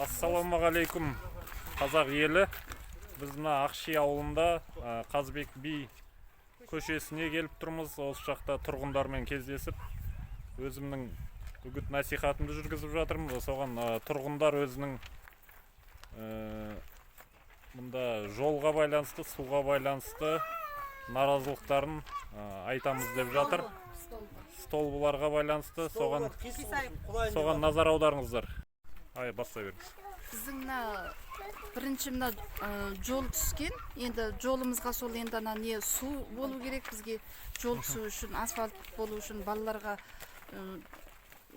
Ассалаумағалейкум қазақ елі. Біз мына Ақши ауылында Қазбек би көшесіне келіп тұрмыз. Осы жақта тұрғындармен кездесіп, өзімнің үгіт насихатымды жүргізіп жатырмын. Соған тұрғындар өзінің мұнда жолға байланысты, суға байланысты наразылықтарын айтамыз деп жатыр. Столбыларға байланысты соған назар аударыңыздар. Бастай беріңіз. Біздің бірінші жол түскен. Енді жолымызға сол енді не су болу керек бізге, жол түсу үшін, асфальт болу үшін балаларға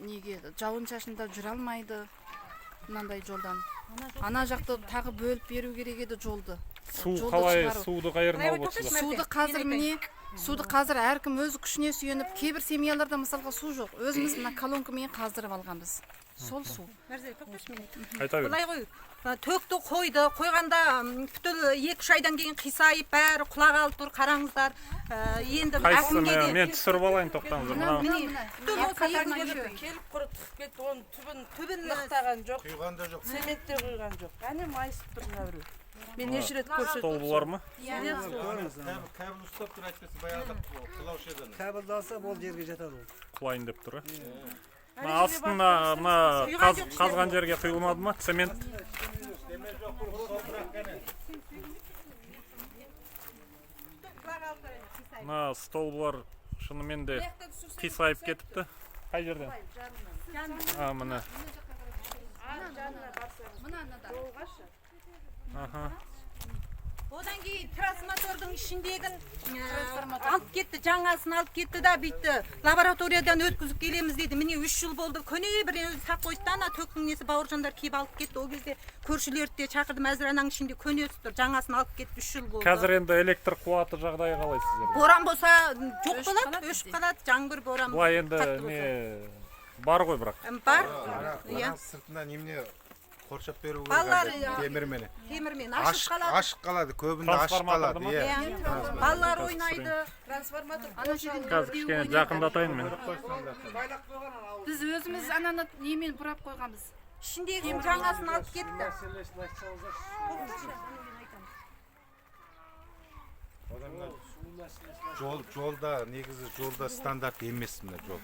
неге жауын шашында жүре алмайды. Мынандай жолдан. Ана жақты тағы бөліп беру керек еді жолды. Су қалай, суды қайырын алып отырсыздар? Суды қазір әркім өз күшіне сүйеніп, кейбір семьяларда мысалға су жоқ. Өзіміз мына колонкамен қаздырып алғанбыз. Сол су. Айта бер. Төкті қойды, қойғанда бүтін 2-3 айдан кейін қисайып, бәрі құлақ алып тұр, қараңыздар. Енді қайсыны мен түсіріп алайын, тоқтаңыздар. Келіп құрытып кетті, оның түбін лықтаған жоқ, цементте құйған жоқ. Әне майысып тұр мына біреу. Мен неше рет көрсеттім. Столбылар ма? Кәбіл ұстап тұр, әйтпесе баяғыда құлаушы еді. Кәбілді алса, ол жерге жатады ол. Құлайын деп тұр. Астына қазған жерге құйылмады ма? Цемент. Столбылар шынымен де қисайып кетіпті. Қай жерден? Мына. Одан кейін трансформатордың ішіндегін алып кетті, жаңасын алып кетті да бүйті. Лабораториядан өткізіп келеміз деді. Міне 3 жыл болды. Көне бір өзі сақ қойды да, төктің несі бауыржандар кейіп алып кетті. Ол кезде көршілерді де шақырдым, әзірананың ішінде көне өсіп тұр. Жаңасын алып кетті, 3 жыл болды. Қазір енді электр қуаты жағдайы қалай сіздерде? Боран болса жоқ болады, өшіп қалады, жаңбыр боран. Бұлай енді бар ғой бірақ. Бар. Сыртынан немне қоршап беру керек, темірмен ашық қалады, көбінде ашық қалады. Балалар ойнайды. Қазір кішкене жақындатайын мен. Біз өзіміз ананы немен бұрап қойғанбыз. Ішіндегі жаңасын алып кетті. Жолда, негізі жолда стандарт емес мына жол.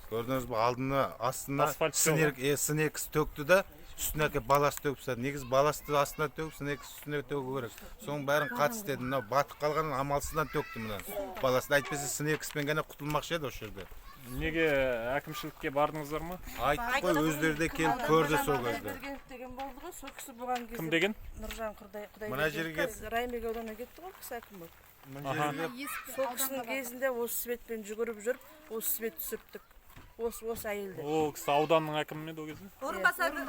Көрдіңіз бі, алдына, астына сынекісі төкті да, үстіне әке баласы төгіпсі. Негіз баласы астына төгіп, сынекісі үстіне төгу керек. Соның бәрін қатыс деді. Батып қалғанын амалсыздан төкті мұнан. Баласын әйтпесе сынекіспен ғана құтылмақшы еді осы жерде. Неге әкімшілікке бардыңыздар ма? Айттық қой, өздері де келіп көрді сол кезде. Деген болды ғой, сол кісі бұған кезде. Кім деген? Нұржан Құдай. Мына жерге Райымбек ауданына кетті ғой, кісі әкім болып. Сол кісінің кезінде осы светпен жүгіріп жүріп, осы свет түсірттік. Осы әйелді. Ол кісі ауданның әкімі ме еді ол кезде? Орынбасары.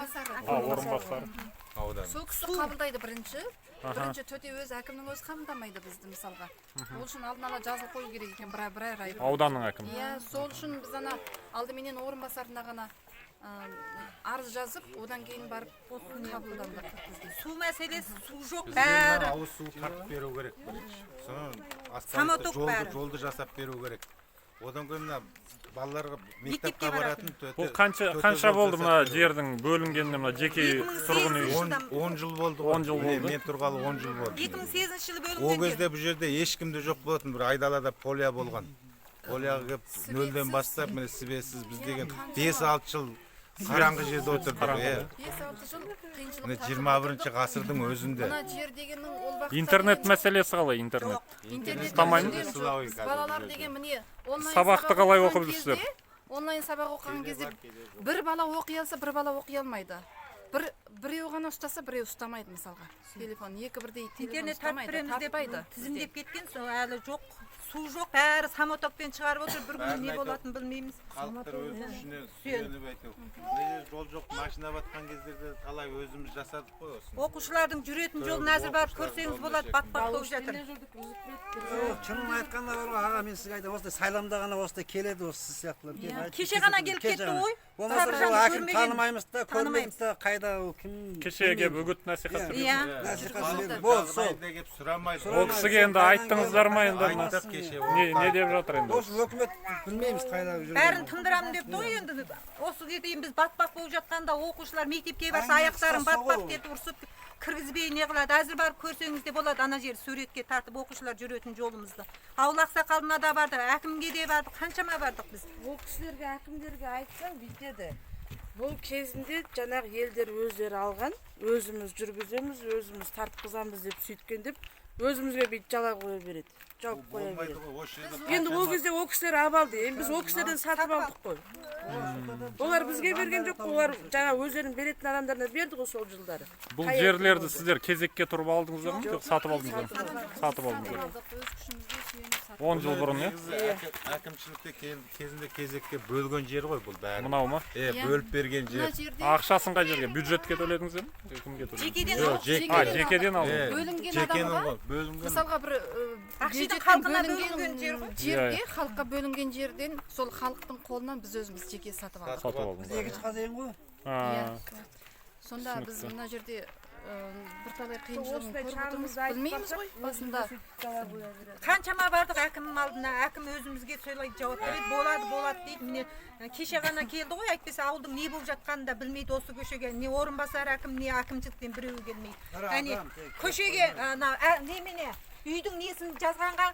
Аудан. Сол кісі қабылдайды бірінші. Бірінші төте өз әкімнің өзі қабылдамайды бізді мысалға. Ол үшін алдын ала жазылып қою керек екен бір ай. Ауданның әкімі. Иә, сол үшін біз алдыменен орынбасарына ғана арыз жазып, одан кейін барып қабылдандық. Су мәселесі, су жоқ бәрі. Ауыз су тартып беру керек. Соның жолды жасап беру керек. Одан кейін балаларға мектепке баратын. Бұл қанша болды мына жердің бөлінгеніне, мына жеке тұрғын үй? 10 жыл болды. 10 жыл болды. Мен тұрғалы 10 жыл болды. 2008 жылы бөлінген. Ол кезде бұл жерде ешкімде жоқ болатын, бір айдалада полия болған. Полияға кеп нөлден бастап, міне сібесіз біз деген 5-6 жыл қараңғы жерде отырдық. 5-6 жыл қиыншылық. Міне 21-ші ғасырдың өзінде. Мына жер дегеннің ол вақытта Интернет мәселесі қалай, интернет? Ұстамаймыз. Балалар деген міне сабақты қалай оқып жүрсіздер? Онлайн сабақ оқыған кезде бір бала оқи алса, бір бала оқи алмайды. Біреу ғана ұстаса, біреу ұстамайды мысалға. Телефон, екі бірдей телефон ұстамайды, таппайды. Тізімдеп кеткен, сол әлі жоқ. Су жоқ, бәрі самотокпен шығарып отыр, бір күні не болатын білмейміз. Халықтар өз күшіне сүйеніп әйтеу. Жол жоқ, машина батқан кездерде талай өзіміз жасадық қой осыны. Оқушылардың жүретін жолын әзір барып көрсеңіз болады, батпақ болып жатыр. Шынын айтқанда бар ғой, аға, мен сізге айтамын, осылай сайламда ғана осылай келеді осы сияқтылар. Кеше ғана келіп кетті ғой. Болмаса Сабыржанды бұл әкім көрмеген. танымаймыз да, Танымаймыз. көрмейміз да, қайда ол кім. Кеше келіп үгіт насихат Иә. Насихат берді. Бол, сол. Жағдайында келіп сұрамайды. Ол кісіге енді айттыңыздар ма енді мына? Айттық кеше. Не деп жатыр енді? Осы өкімет білмейміз қайда жүргенін. Бәрін тындырамын деп той енді. Осы дейін біз батпақ болып жатқанда оқушылар мектепке барса аяқтарын батпақ деп ұрсып кіргізбей не қылады. Әзір барып көрсеңіз де болады, ана жер суретке тартып оқушылар жүретін жолымызды. Ауыл ақсақалына да бардық, әкімге де бардық, қаншама бардық біз. Ол кісілерге, әкімдерге айтсаң бүйтеді. Бұл кезінде жаңағы елдер өздері алған, өзіміз жүргіземіз, өзіміз тартқызамыз деп сөйткен деп өзімізге бүйтіп жала қоя береді. Жауып қоя Болмайды береді. ғой, осы жерде Енді ол кезде ол кісілер абалды. Енді біз ол кісілерден сатып алдық қой. Олар бізге берген жоқ, олар жаңа өздерінің беретін адамдарына берді ғой сол жылдары. Бұл жерлерді сіздер кезекке тұрып алдыңыздар ма? Жоқ, сатып алдыңыздар ма? Сатып алдыңыздар. Өз күшімізге сүйеніп сатып 10 жыл бұрын, иә? негізі әкімшілікте кезінде кезекке бөлген жер ғой бұл бәрі. Мынау ма? Бөліп берген мына жер. жерде Ақшасын қай жерге? Бюджетке төледіңіздер ме? Кімге төледіңіз? Жекеден Жоқ, алып, Жекеден алдыңыз. бөлінген Жекенің адамға ғой, бөлінген. мысалға бір Ақшидің бюджеттен халқына бөлінген жер ғой. жерге халыққа бөлінген жерден сол халықтың қолынан біз өзіміз жеке сатып алдық. Сатып алдыңыз. Егіс қазайын ғой. А, Сонда біз мына жерде бірталай қиыншылығын Осындай көріп шағымызды отырмыз. Білмейміз ғой басында. Қаншама бардық әкім алдына, әкім өзімізге сөйлейді, жауап береді, болады дейді. Міне кеше ғана келді ғой, әйтпесе ауылдың не болып жатқанын да білмейді осы көшеге. Не орынбасар әкім, не әкімшіліктен біреуі келмейді. Әне көшеге ана немене үйдің несін жазғанға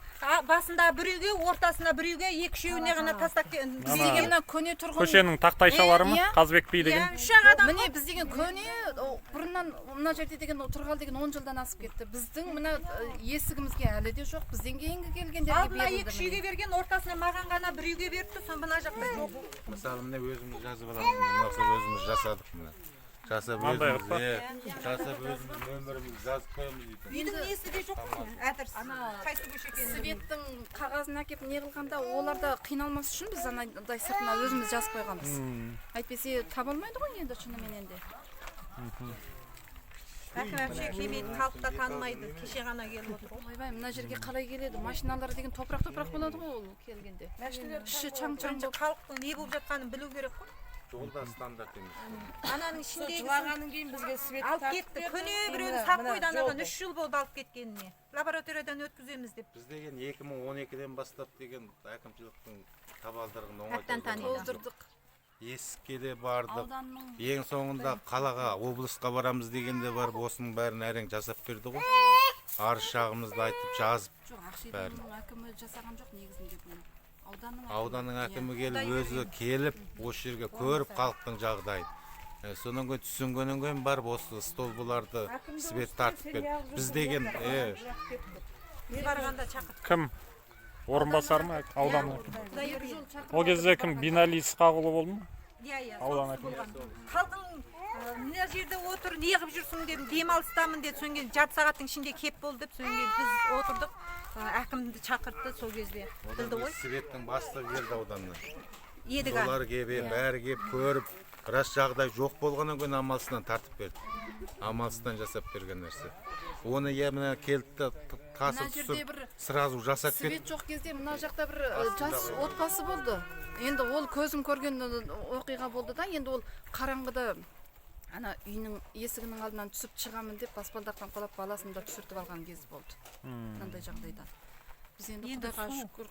басында біреуге, ортасына біреуге, екі-үшеуіне ғана тастап Біз деген мына көне тұрғын көшенің тақтайшалары ма? Иә. Қазбек би деген. үш-ақ адам Міне біз деген көне бұрыннан мына жерде деген тұрғал деген 10 жылдан асып кетті. Біздің мына есігімізге әлі де жоқ. Бізден кейінгі келгендерге алдына берілді. екі үйге берген, ортасына маған ғана біреуге беріпті, сон мына жақта жоқ. Мысалы міне өзіміз жазып аламыз. Мына өзіміз жасадық міне. Жасап Мынандай өзіміз, қылып жасап өзіміз нөмірімізді жазып қоямыз дейді. Үйдің несі де жоқ қой, әдірс. Қайсы көше екенін. Светтің қағазын әкеп не қылғанда оларда қиналмас үшін біз анандай сыртына өзіміз жазып қойғанбыз. Әйтпесе табылмайды ғой енді шынымен де. Әкім әпше келмейді, халық та танымайды, кеше ғана келіп отыр. Ойбай, мына жерге қалай келеді? Машиналар деген топырақ болады ғой ол келгенде. Іші чаң-чаң Бірінші халықтың не болып жатқанын білу керек қой. Жолда стандарт емес. Ананың ішіндегі Жылағаннан кейін бізге свет алып кетті. Көне біреуін сақ қойды анадан 3 жыл болды алып кеткеніне. Лабораториядан өткіземіз деп. Біз деген 2012-ден бастап деген әкімшіліктің табалдырығын Әбден таниды. тоздырдық. Есікке де бардық. Ауданның Ең соңында қалаға, облысқа барамыз дегенде барып осының бәрін әрең жасап берді ғой. Арыз шағымызды айтып жазып. жоқ, Ақшидың әкімі жасаған жоқ негізінде бұны. Ауданның әкімі келіп өзі келіп осы жерге көріп халықтың жағдайын. Сонан кейін түсінгеннен кейін барып осы столбыларды свет тартып берді. Біз деген Біз барғанда шақырдық. Кім? Орынбасар ма? Аудан әкімі. Ол кезде кім? Бинали Исқақұлы болды ма? Иә, Аудан әкімі. халқың мына жерде отыр, не қылып жүрсің деп, демалыстамын деп, содан кейін жарты сағаттың ішінде кеп болды деп, содан кейін біз отырдық. Әкімді шақыртты сол кезде. Білді ғой. светтің бастығы келді ауданнан. Едіға. Олар келіп, бәрі келіп көріп, рас жағдай жоқ болғаннан кейін амалсыздан тартып берді. Амалсыздан жасап берген нәрсе. Оны мына келді тасып түсіп, сразу жасап кетті. Свет жоқ кезде мына жақта бір жас отбасы болды. Енді ол көзім көрген оқиға болды да, енді ол қараңғыда ана үйінің есігінің алдынан түсіп шығамын деп баспалдақтан құлап баласын да түсіртіп алған кез болды. Мынандай жағдайда. Біз енді Құдайға шүкір,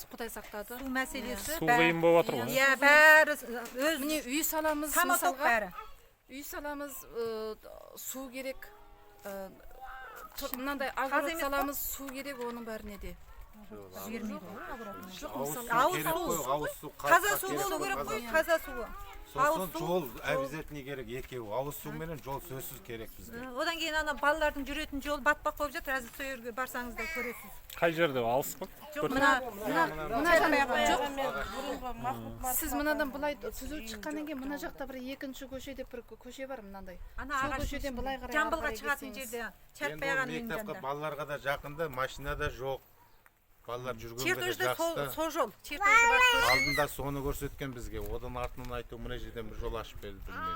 Құдай сақтады. Су мәселесі. Су қиын болып жатыр ғой. Иә, бәрі өз Міне үй саламыз, самоток мысалға. бәрі. Үй саламыз, су керек. Мынандай агород саламыз, су керек, оның бәріне де. Жоқ, мысалы, Ауыз су Таза су болу керек қой, таза суы. Сосын жол обязательно керек екеуі. Ауыз су менен жол сөзсіз керек бізге. Одан кейін ана балалардың жүретін жол батпақ болып жатыр. Әзір сол жерге барсаңыз да көресіз. Қай жерде? Алыс па? Жоқ, мына сіз мынадан былай түзу шыққаннан кейін мына жақта бір екінші көше деп бір көше бар мынандай. ана Сол ағаш көшеден былай қарай жамбылға ары қарай шығатын кетсеңіз. жерде Енді Чәрпаяған ол мектепке жанында. балаларға да жақында, машина да жоқ. Балалар жүргенге де Чертежде жақсы. сол жол. Чертежде бар. Алдында соны көрсеткен бізге. Одан артынан айту мына жерден бір жол ашып берді білмеймін.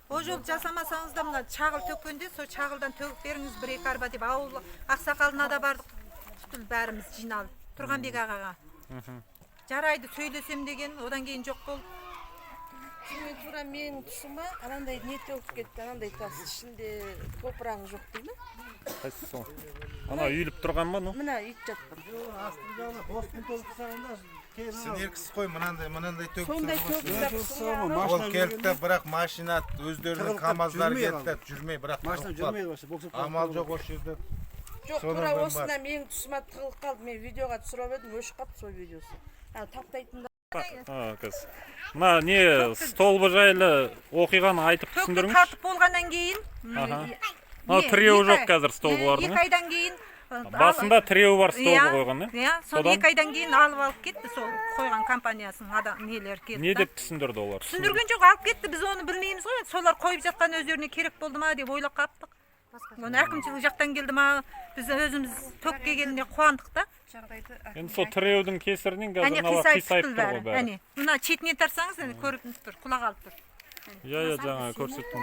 Ол жол жасамасаңыз да мына чағыл төккенде сол чағылдан төгіп беріңіз бір екі арба деп ауыл ақсақалына да бардық. Түтіл бәріміз жиналып. Тұрғанбек ағаға. Жарайды сөйлесем деген, одан кейін жоқ болды. Мен тура менин тушума анандай не төгүп кетти, анандай тас ичинде топурагы жок дейми? Кайсы сол? Ана үйүлүп турганбы ну? Мына ит жатпын. Астында бостун толкусагында Синеркис кой мынандай Сондай төгүп төгүп ол келді бірақ машина өздерінің камаздары кетті жүрмей бірақ машина жүрмей башы боксап амал жоқ осы жерде Жок, Сонан тура бери осына менин тушума тыгылып калды. Мен видеога түшүрүп едим, өчүп калды сол видеосу. Таптайтында Кыз. Мына не столбы жайлы окуйганы айтып Төкті түшүндүрүңүз. тартып болғаннан кейін Аха. Мына тіреуі жоқ қазір столбылардың. 2 айдан кейін Басында тіреуі бар столбы қойған, э? Иә, сол Содан? 2 айдан кейін алып кетті сол қойған компаниясының адам нелер келді. Не деп түсіндірді олар? түсіндірген жоқ, алып кетті. Біз оны білмейміз ғой. Солар қойып жатқан өздеріне керек болды ма деп ойлап қаптық. Оны әкімшілік жақтан келді ма, біз өзіміз төк келгеніне қуандық та. Енді сол тіреудің кесірінен қазір Әне мына қисайып қисайып тұр тұр ғой бәрі. бәрі. Әне, мына четінен тарсаңыз, әне көріп тұр, құлақ алып тұр. Иә, жаңа көрсеттім.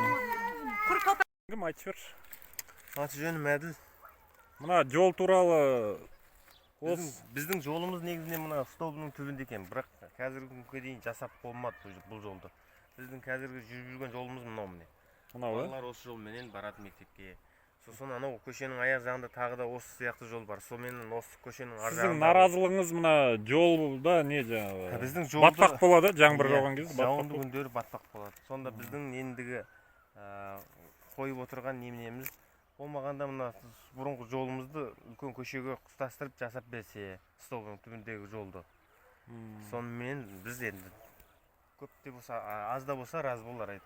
Құр топырақ. Кім айтып берші? Аты жөнім Әділ. Мына жол туралы Біздің жолымыз негізінен мына столбының түбінде екен, бірақ қазіргі күнге дейін жасап болмады бұл жолды. Біздің қазіргі жүріп жүрген жолымыз мынау міне. мынау, Балалар осы жолменен барады мектепке. Сосын анау көшенің аяқ жағында тағы да осы сияқты жол бар. Сонымен осы көшенің ар сіздің жағында. наразылығыңыз мына жолда не жаңағы? Біздің жолды Батпақ болады, жаңбыр жауған кезде батпақ жауынды болады. күндері батпақ болады. Сонда біздің ендігі қойып отырған неменеміз болмағанда мына бұрынғы жолымызды үлкен көшеге ұстастырып жасап берсе, столбының түбіндегі жолды. Сонымен біз енді көп те болса, аз да болса разы болар еді.